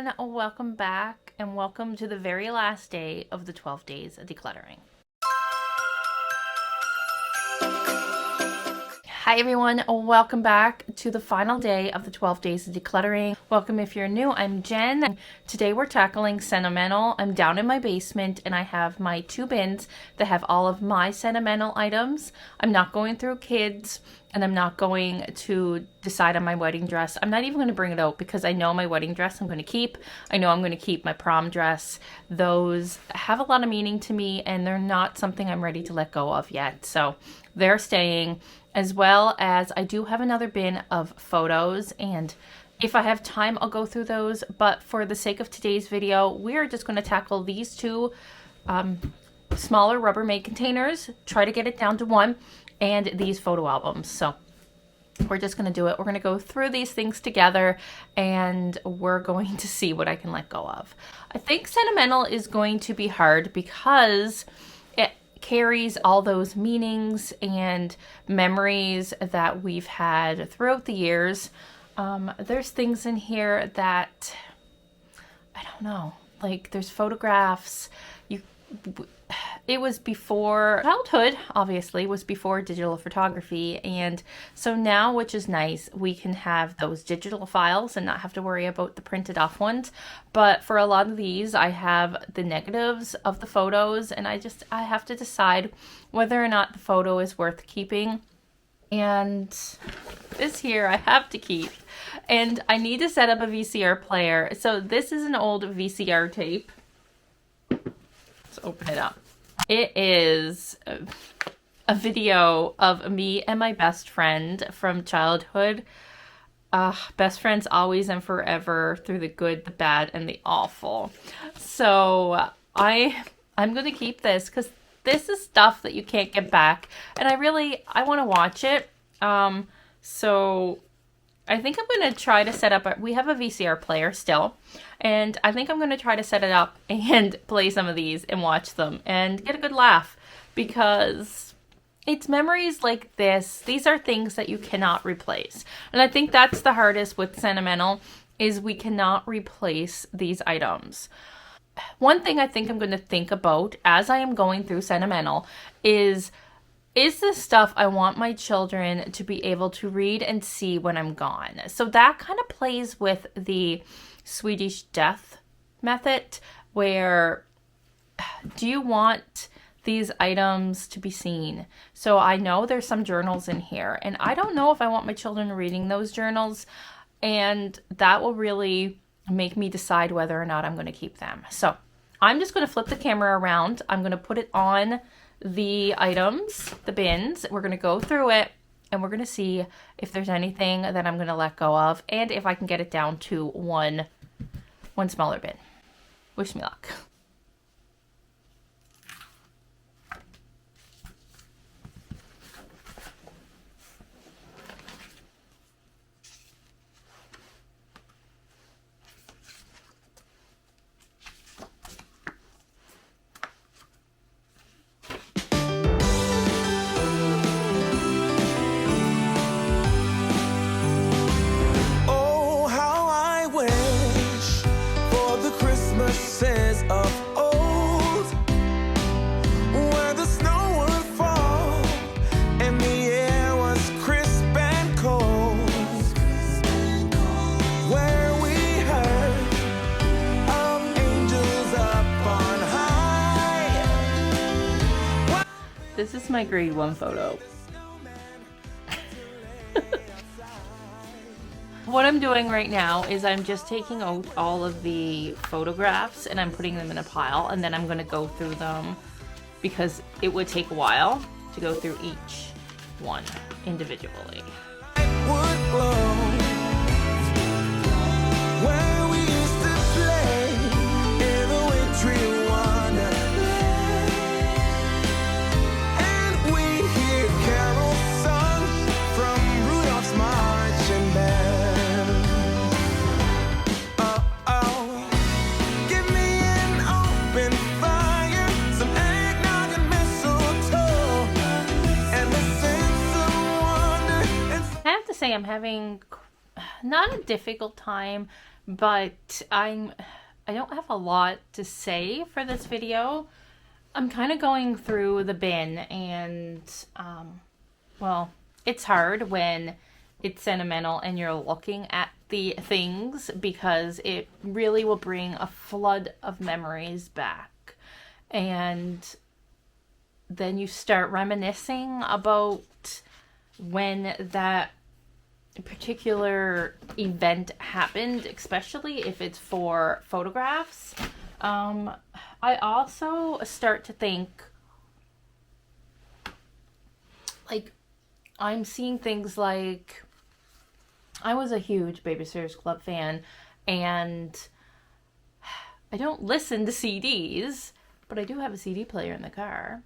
everyone, welcome back and welcome to the very last day of the 12 days of decluttering. Hi everyone, welcome back to the final day of the 12 days of decluttering. Welcome if you're new, I'm Jen. Today we're tackling Sentimental. I'm down in my basement and I have my 2 bins that have all of my Sentimental items. I'm not going through kids and I'm not going to decide on my wedding dress. I'm not even going to bring it out because I know my wedding dress I'm going to keep. I know I'm going to keep my prom dress. Those have a lot of meaning to me and they're not something I'm ready to let go of yet. So they're staying. As well as I do have another bin of photos, and if I have time I'll go through those, but for the sake of today's video we're just going to tackle these 2 smaller Rubbermaid containers, try to get it down to 1, and these photo albums. So we're just going to do it. We're going to go through these things together and we're going to see what I can let go of. I think Sentimental is going to be hard because it carries all those meanings and memories that we've had throughout the years. There's things in here that, I don't know, like there's photographs. It was before childhood, obviously, was before digital photography. And so now, which is nice, we can have those digital files and not have to worry about the printed off ones. But for a lot of these, I have the negatives of the photos and I have to decide whether or not the photo is worth keeping. And this here I have to keep. And I need to set up a VCR player. So this is an old VCR tape. Let's open it up. It is a video of me and my best friend from childhood. Best friends always and forever, through the good, the bad, and the awful. So I'm going to keep this because this is stuff that you can't get back. And I want to watch it. So I think I'm going to try to set up, we have a VCR player still, and I think I'm going to try to set it up and play some of these and watch them and get a good laugh, because it's memories like this. These are things that you cannot replace. And I think that's the hardest with Sentimental, is we cannot replace these items. One thing I think I'm going to think about as I am going through Sentimental is this stuff I want my children to be able to read and see when I'm gone? So that kind of plays with the Swedish death method, where do you want these items to be seen? So I know there's some journals in here and I don't know if I want my children reading those journals, and that will really make me decide whether or not I'm going to keep them. So I'm just going to flip the camera around. I'm going to put it on the items, the bins. We're going to go through it and we're going to see if there's anything that I'm going to let go of and if I can get it down to one smaller bin. Wish me luck. Of old, where the snow would fall and the air was crisp and cold, where we heard of angels up on high. This is my grade 1 photo. What I'm doing right now is I'm just taking out all of the photographs and I'm putting them in a pile, and then I'm going to go through them because it would take a while to go through each one individually. Where we used to play in the wintry wonderland, and we hear carols sung from Rudolph's marching band. I'm having not a difficult time, but I don't have a lot to say for this video. I'm kind of going through the bin, and well, it's hard when it's sentimental and you're looking at the things, because it really will bring a flood of memories back. And then you start reminiscing about when that particular event happened, especially if it's for photographs. I also start to think, like, I'm seeing things like, I was a huge Babysitters Club fan, and I don't listen to CDs, but I do have a CD player in the car,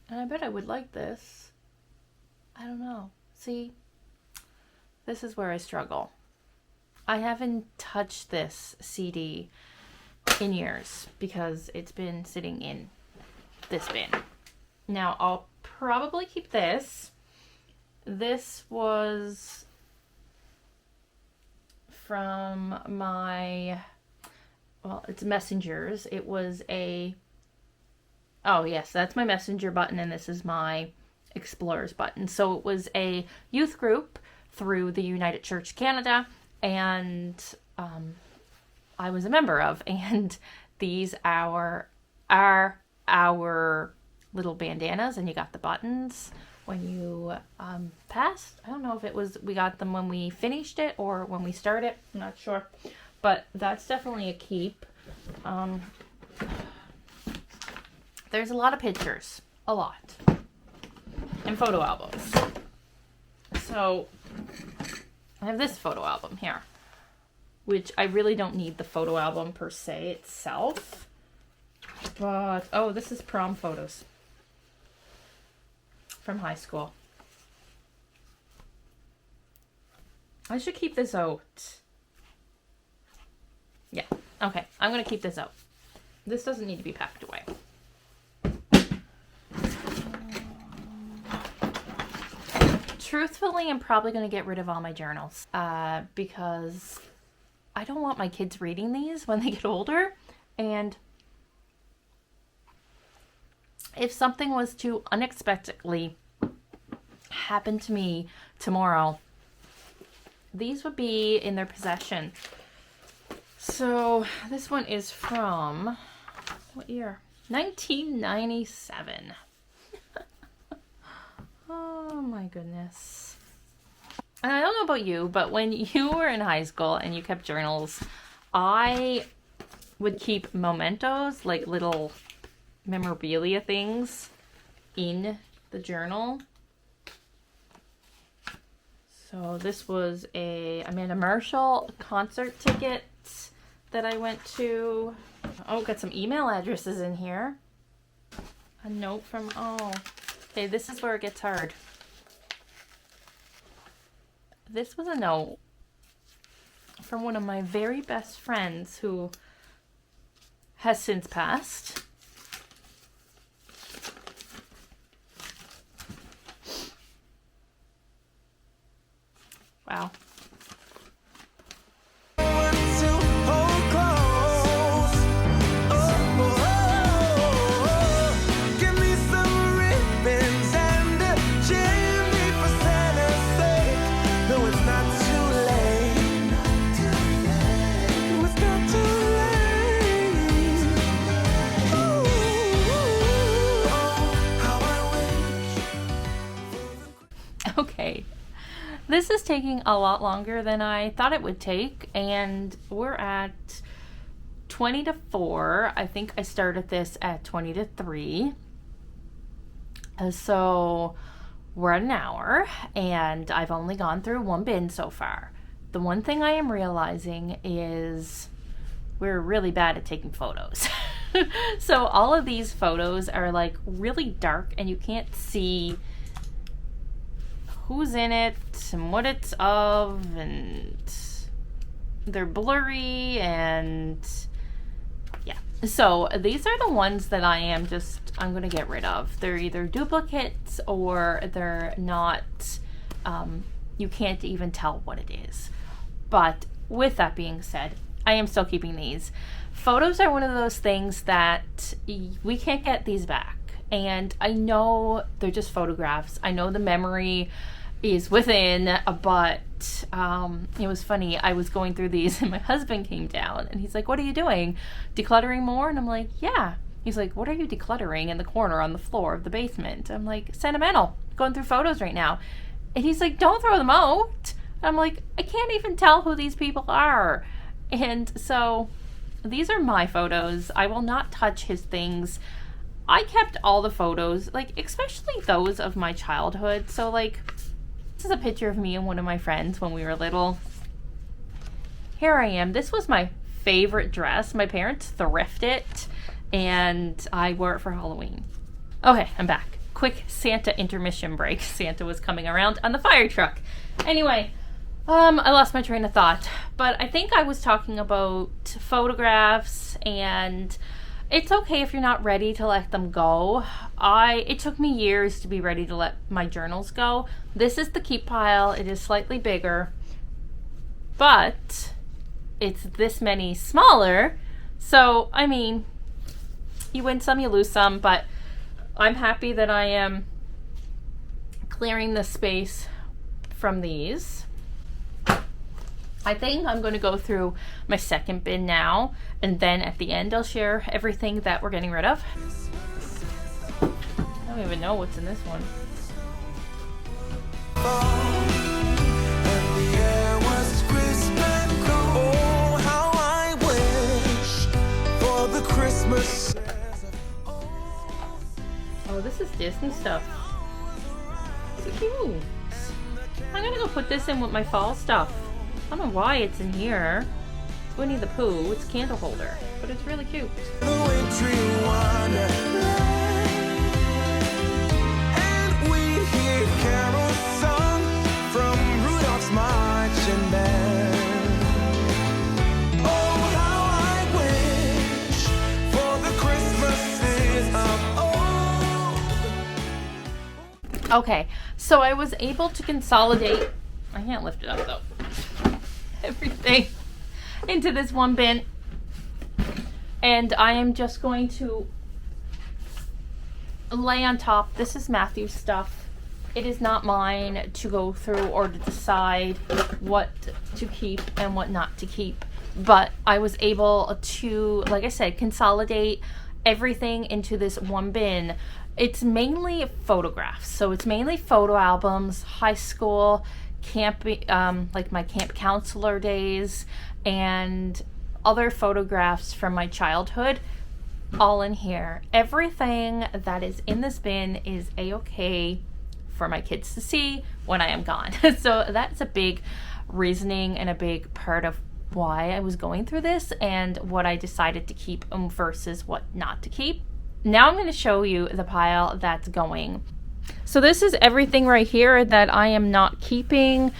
and I bet I would like this. I don't know. See, this is where I struggle. I haven't touched this CD in years because it's been sitting in this bin. Now, I'll probably keep this. This was from my, well, it's Messengers. It was a, oh yes, that's my Messenger button, and this is my Explorers button. So it was a youth group through the United Church Canada, and I was a member of, and these are our little bandanas, and you got the buttons when you passed. I don't know if it was, we got them when we finished it or when we started, I'm not sure, but that's definitely a keep. There's a lot of pictures, a lot, and photo albums. So I have this photo album here, which I really don't need the photo album per se itself, but, oh, this is prom photos from high school. I should keep this out. Yeah, okay, I'm gonna keep this out. This doesn't need to be packed away. Truthfully, I'm probably gonna get rid of all my journals, because I don't want my kids reading these when they get older, and if something was to unexpectedly happen to me tomorrow, these would be in their possession. So this one is from, what year? 1997. Oh my goodness. And I don't know about you, but when you were in high school and you kept journals, I would keep mementos, like little memorabilia things, in the journal. So this was a Amanda Marshall concert ticket that I went to. Oh, got some email addresses in here. A note from, oh, okay, this is where it gets hard. This was a note from one of my very best friends who has since passed. Wow. Okay, this is taking a lot longer than I thought it would take, and we're at 20 to 4. I think I started this at 20 to 3. So we're at an hour, and I've only gone through one bin so far. The one thing I am realizing is we're really bad at taking photos. So all of these photos are like really dark, and you can't see who's in it and what it's of, and they're blurry, and yeah. So these are the ones that I'm gonna get rid of. They're either duplicates or they're not, you can't even tell what it is. But with that being said, I am still keeping these. Photos are one of those things that we can't get these back. And I know they're just photographs. I know the memory is within, but it was funny. I was going through these and my husband came down and he's like, "What are you doing? Decluttering more?" And I'm like, "Yeah." He's like, "What are you decluttering in the corner on the floor of the basement?" I'm like, "Sentimental, going through photos right now." And he's like, "Don't throw them out." I'm like, "I can't even tell who these people are." And so these are my photos. I will not touch his things. I kept all the photos, like especially those of my childhood. So like, this is a picture of me and one of my friends when we were little. Here I am. This was my favorite dress. My parents thrifted it and I wore it for Halloween. Okay, I'm back. Quick Santa intermission break. Santa was coming around on the fire truck. Anyway, I lost my train of thought, but I think I was talking about photographs, and it's okay if you're not ready to let them go. It took me years to be ready to let my journals go. This is the keep pile. It is slightly bigger, but it's this many smaller. So, I mean, you win some, you lose some, but I'm happy that I am clearing the space from these. I think I'm going to go through my second bin now, and then at the end I'll share everything that we're getting rid of. I don't even know what's in this one. Oh, this is Disney stuff. It's cute. I'm gonna go put this in with my fall stuff. I don't know why it's in here. It's Winnie the Pooh. It's a candle holder, but it's really cute. And we hear carols sung from Rudolph's marching band. Oh, how I wish for the Christmases of old. Okay, so I was able to consolidate. I can't lift it up though. Everything into this one bin, and I am just going to lay on top. This is Matthew's stuff. It is not mine to go through or to decide what to keep and what not to keep, but I was able to, like I said, consolidate everything into this one bin. It's mainly photographs, so it's mainly photo albums, high school, camp, like my camp counselor days, and other photographs from my childhood, all in here. Everything that is in this bin is a-okay for my kids to see when I am gone. So that's a big reasoning and a big part of why I was going through this and what I decided to keep versus what not to keep. Now I'm going to show you the pile that's going. So this is everything right here that I am not keeping.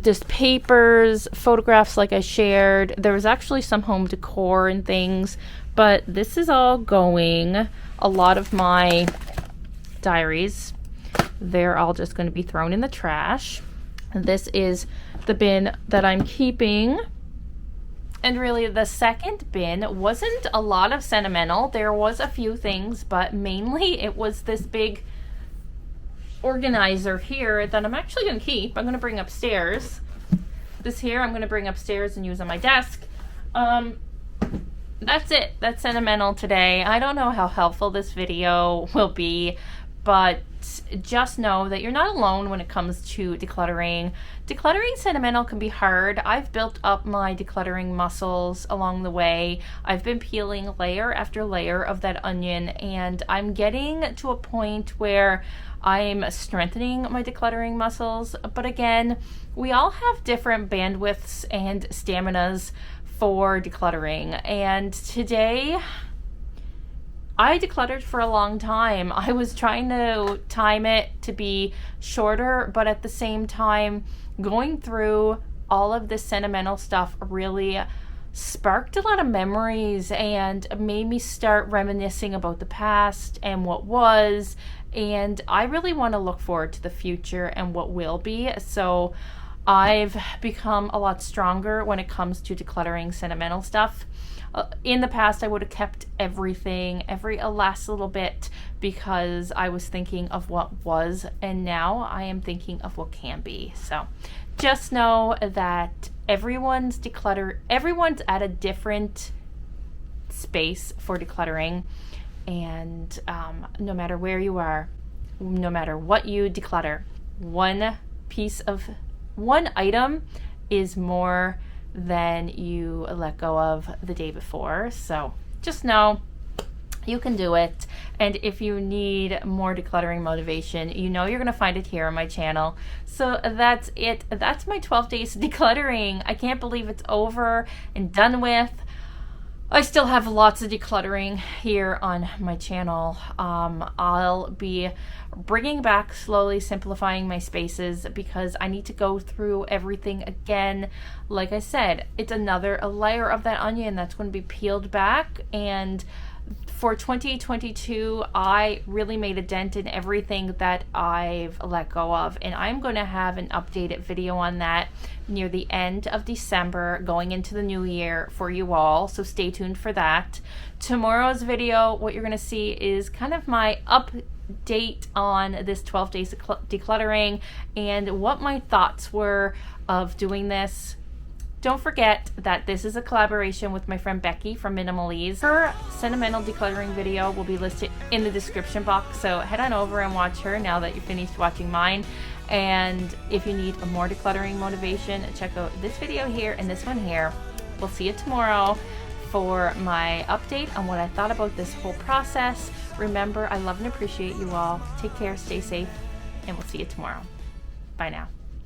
Just papers, photographs like I shared. There was actually some home decor and things, but this is all going. A lot of my diaries, they're all just going to be thrown in the trash. This is the bin that I'm keeping. And really the second bin wasn't a lot of sentimental. There was a few things, but mainly it was this big organizer here that I'm actually going to keep. I'm going to bring upstairs. This here I'm going to bring upstairs and use on my desk. That's it. That's sentimental today. I don't know how helpful this video will be, but just know that you're not alone when it comes to decluttering. Decluttering sentimental can be hard. I've built up my decluttering muscles along the way. I've been peeling layer after layer of that onion, and I'm getting to a point where I'm strengthening my decluttering muscles. But again, we all have different bandwidths and staminas for decluttering. And today, I decluttered for a long time. I was trying to time it to be shorter, but at the same time, going through all of this sentimental stuff really sparked a lot of memories and made me start reminiscing about the past and what was. And I really want to look forward to the future and what will be. So I've become a lot stronger when it comes to decluttering sentimental stuff. In the past, I would have kept everything, every last little bit, because I was thinking of what was, and now I am thinking of what can be. So just know that everyone's at a different space for decluttering, and no matter where you are, no matter what you declutter, one item is more than you let go of the day before. So just know you can do it. And if you need more decluttering motivation, you know you're going to find it here on my channel. So that's it. That's my 12 days decluttering. I can't believe it's over and done with. I still have lots of decluttering here on my channel. I'll be bringing back slowly simplifying my spaces because I need to go through everything again. Like I said, it's a layer of that onion that's going to be peeled back, and for 2022, I really made a dent in everything that I've let go of, and I'm going to have an updated video on that near the end of December, going into the new year for you all, so stay tuned for that. Tomorrow's video, what you're going to see is kind of my update on this 12 days decluttering and what my thoughts were of doing this. Don't forget that this is a collaboration with my friend Becky from BECKY'S. Her sentimental decluttering video will be listed in the description box, so head on over and watch her now that you've finished watching mine. And if you need more decluttering motivation, check out this video here and this one here. We'll see you tomorrow for my update on what I thought about this whole process. Remember, I love and appreciate you all. Take care, stay safe, and we'll see you tomorrow. Bye now.